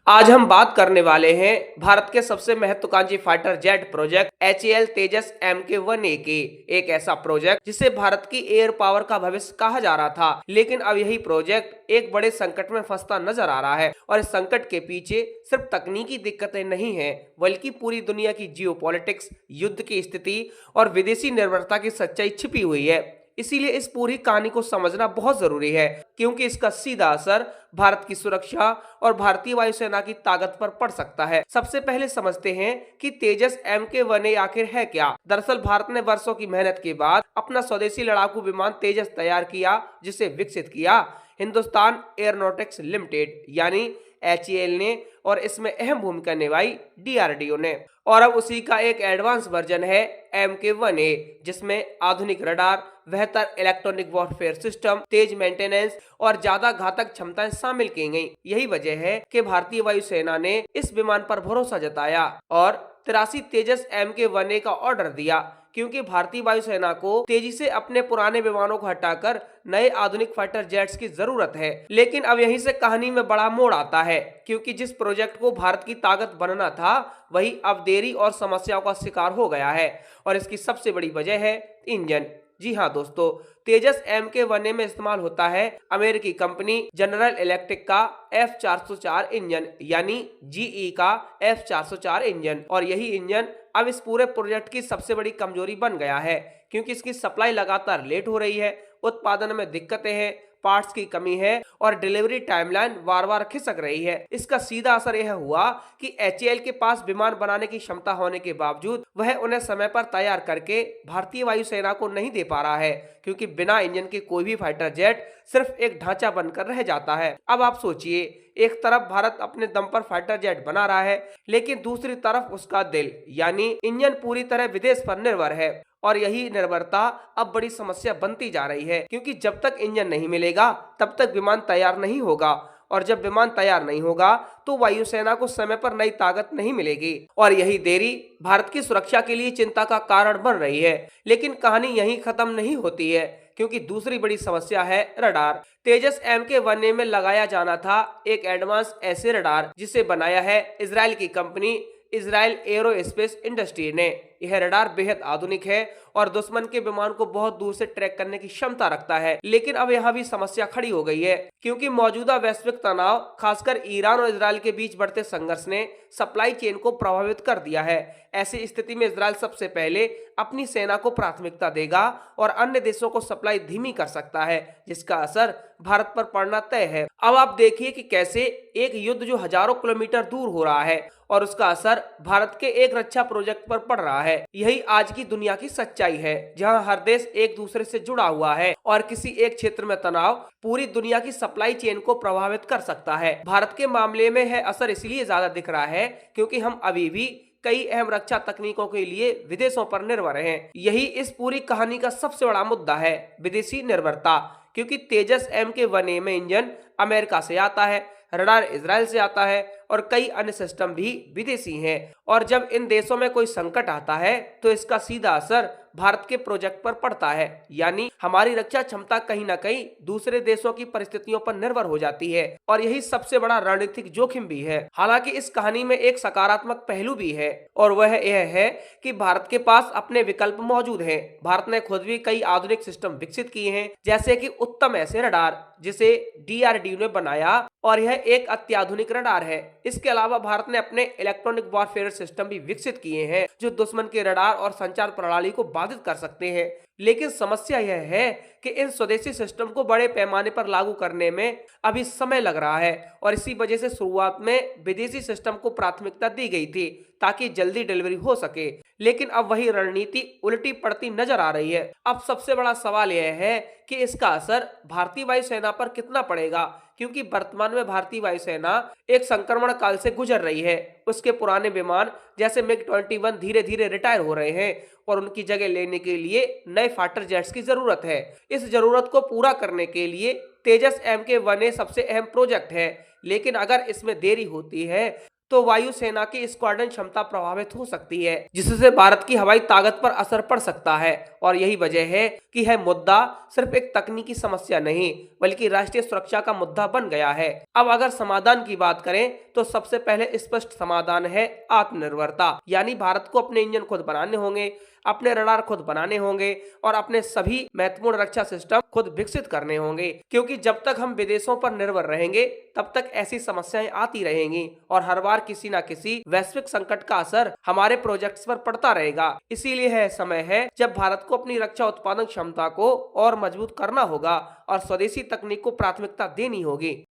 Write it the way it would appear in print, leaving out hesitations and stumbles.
आज हम बात करने वाले हैं भारत के सबसे महत्वाकांक्षी फाइटर जेट प्रोजेक्ट HAL तेजस MK1A की। एक ऐसा प्रोजेक्ट जिसे भारत की एयर पावर का भविष्य कहा जा रहा था, लेकिन अब यही प्रोजेक्ट एक बड़े संकट में फंसता नजर आ रहा है। और इस संकट के पीछे सिर्फ तकनीकी दिक्कतें नहीं हैं, बल्कि पूरी दुनिया की जियोपॉलिटिक्स, युद्ध की स्थिति और विदेशी निर्भरता की सच्चाई छिपी हुई है। इसीलिए इस पूरी कहानी को समझना बहुत जरूरी है, क्योंकि इसका सीधा असर भारत की सुरक्षा और भारतीय वायुसेना की ताकत पर पड़ सकता है। सबसे पहले समझते हैं कि तेजस MK1A आखिर है क्या। दरअसल भारत ने वर्षों की मेहनत के बाद अपना स्वदेशी लड़ाकू विमान तेजस तैयार किया, जिसे विकसित किया हिंदुस्तान एयरोनॉटिक्स लिमिटेड यानी HAL ने, और इसमें अहम भूमिका निभाई DRDO ने। और अब उसी का एक एडवांस वर्जन है MK1A, जिसमें आधुनिक रडार, बेहतर इलेक्ट्रॉनिक वॉरफेयर सिस्टम, तेज मेंटेनेंस और ज्यादा घातक क्षमताएं शामिल की गई। यही वजह है कि भारतीय वायुसेना ने इस विमान पर भरोसा जताया और 83 तेजस MK1A का ऑर्डर दिया, क्योंकि भारतीय वायुसेना को तेजी से अपने पुराने विमानों को हटाकर नए आधुनिक फाइटर जेट्स की जरूरत है। लेकिन अब यहीं से कहानी में बड़ा मोड़ आता है, क्योंकि जिस प्रोजेक्ट को भारत की ताकत बनना था, वही अब देरी और समस्याओं का शिकार हो गया है। और इसकी सबसे बड़ी वजह है इंजन। जी हाँ दोस्तों, तेजस MK1A में इस्तेमाल होता है अमेरिकी कंपनी जनरल इलेक्ट्रिक का F404 इंजन, यानी GE का F404 इंजन। और यही इंजन अब इस पूरे प्रोजेक्ट की सबसे बड़ी कमजोरी बन गया है, क्योंकि इसकी सप्लाई लगातार लेट हो रही है, उत्पादन में दिक्कतें हैं, पार्ट्स की कमी है और डिलीवरी टाइमलाइन बार बार खिसक रही है। इसका सीधा असर यह हुआ कि HAL के पास विमान बनाने की क्षमता होने के बावजूद वह उन्हें समय पर तैयार करके भारतीय वायुसेना को नहीं दे पा रहा है, क्योंकि बिना इंजन के कोई भी फाइटर जेट सिर्फ एक ढांचा बनकर रह जाता है। अब आप सोचिए, एक तरफ भारत अपने दम पर फाइटर जेट बना रहा है, लेकिन दूसरी तरफ उसका दिल यानी इंजन पूरी तरह विदेश पर निर्भर है। और यही निर्भरता अब बड़ी समस्या बनती जा रही है, क्योंकि जब तक इंजन नहीं मिलेगा तब तक विमान तैयार नहीं होगा, और जब विमान तैयार नहीं होगा तो वायुसेना को समय पर नई ताकत नहीं मिलेगी। और यही देरी भारत की सुरक्षा के लिए चिंता का कारण बन रही है। लेकिन कहानी यहीं खत्म नहीं होती है, क्योंकि दूसरी बड़ी समस्या है रडार। तेजस MK1A में लगाया जाना था एक एडवांस ऐसे रडार, जिसे बनाया है इजराइल की कंपनी इजराइल एरोस्पेस इंडस्ट्री ने। यह रडार बेहद आधुनिक है और दुश्मन के विमान को बहुत दूर से ट्रैक करने की क्षमता रखता है। लेकिन अब यहाँ भी समस्या खड़ी हो गई है, क्योंकि मौजूदा वैश्विक तनाव, खासकर ईरान और इजराइल के बीच बढ़ते संघर्ष ने सप्लाई चेन को प्रभावित कर दिया है। ऐसी स्थिति में इजराइल सबसे पहले अपनी सेना को प्राथमिकता देगा और अन्य देशों को सप्लाई धीमी कर सकता है, जिसका असर भारत पर पड़ना तय है। अब आप देखिए कि कैसे एक युद्ध जो हजारों किलोमीटर दूर हो रहा है और उसका असर भारत के एक रक्षा प्रोजेक्ट पर पड़ रहा है। यही आज की दुनिया की सच्चाई है, जहां हर देश एक दूसरे से जुड़ा हुआ है और किसी एक क्षेत्र में तनाव पूरी दुनिया की सप्लाई चेन को प्रभावित कर सकता है। भारत के मामले में यह असर इसलिए ज्यादा दिख रहा है क्योंकि हम अभी भी कई अहम रक्षा तकनीकों के लिए विदेशों पर निर्भर हैं। यही इस पूरी कहानी का सबसे बड़ा मुद्दा है, विदेशी निर्भरता। क्योंकि तेजस MK1A में इंजन अमेरिका से आता है, रडार इजराइल से आता है और कई अन्य सिस्टम भी विदेशी हैं। और जब इन देशों में कोई संकट आता है तो इसका सीधा असर भारत के प्रोजेक्ट पर पड़ता है, यानी हमारी रक्षा क्षमता कहीं ना कहीं दूसरे देशों की परिस्थितियों पर निर्भर हो जाती है। और यही सबसे बड़ा रणनीतिक जोखिम भी है। हालांकि इस कहानी में एक सकारात्मक पहलू भी है, और वह यह है कि भारत के पास अपने विकल्प मौजूद हैं। भारत ने खुद भी कई आधुनिक सिस्टम विकसित किए हैं, जैसे कि उत्तम ऐसे रडार, जिसे DRDO ने बनाया, और यह एक अत्याधुनिक रडार है। इसके अलावा भारत ने अपने इलेक्ट्रॉनिक वॉरफेयर सिस्टम भी विकसित किए हैं, जो दुश्मन के रडार और संचार प्रणाली को बाधित कर सकते हैं। लेकिन समस्या यह है कि इन स्वदेशी सिस्टम को बड़े पैमाने पर लागू करने में अभी समय लग रहा है, और इसी वजह से शुरुआत में विदेशी सिस्टम को प्राथमिकता दी गई थी ताकि जल्दी डिलीवरी हो सके। लेकिन अब वही रणनीति उल्टी पड़ती नजर आ रही है। अब सबसे बड़ा सवाल यह है कि इसका असर भारतीय वायुसेना पर कितना पड़ेगा, क्योंकि वर्तमान में भारतीय वायुसेना एक संक्रमण काल से गुजर रही है। उसके पुराने विमान जैसे MiG-21 धीरे धीरे रिटायर हो रहे हैं और उनकी जगह लेने के लिए नए फाइटर जेट्स की जरूरत है। इस जरूरत को पूरा करने के लिए तेजस MK1A सबसे अहम प्रोजेक्ट है। लेकिन अगर इसमें देरी होती है तो वायुसेना की स्क्वाड्रन क्षमता प्रभावित हो सकती है, जिससे भारत की हवाई ताकत पर असर पड़ सकता है। और यही वजह है कि यह मुद्दा सिर्फ एक तकनीकी समस्या नहीं, बल्कि राष्ट्रीय सुरक्षा का मुद्दा बन गया है। अब अगर समाधान की बात करें तो सबसे पहले स्पष्ट समाधान है आत्मनिर्भरता, यानी भारत को अपने इंजन खुद बनाने होंगे, अपने रडार खुद बनाने होंगे और अपने सभी महत्वपूर्ण रक्षा सिस्टम खुद विकसित करने होंगे, क्योंकि जब तक हम विदेशों पर निर्भर रहेंगे तब तक ऐसी समस्याएं आती रहेंगी और हर बार किसी न किसी वैश्विक संकट का असर हमारे प्रोजेक्ट्स पर पड़ता रहेगा। इसीलिए है समय है जब भारत को अपनी रक्षा उत्पादन क्षमता को और मजबूत करना होगा और स्वदेशी तकनीक को प्राथमिकता देनी होगी।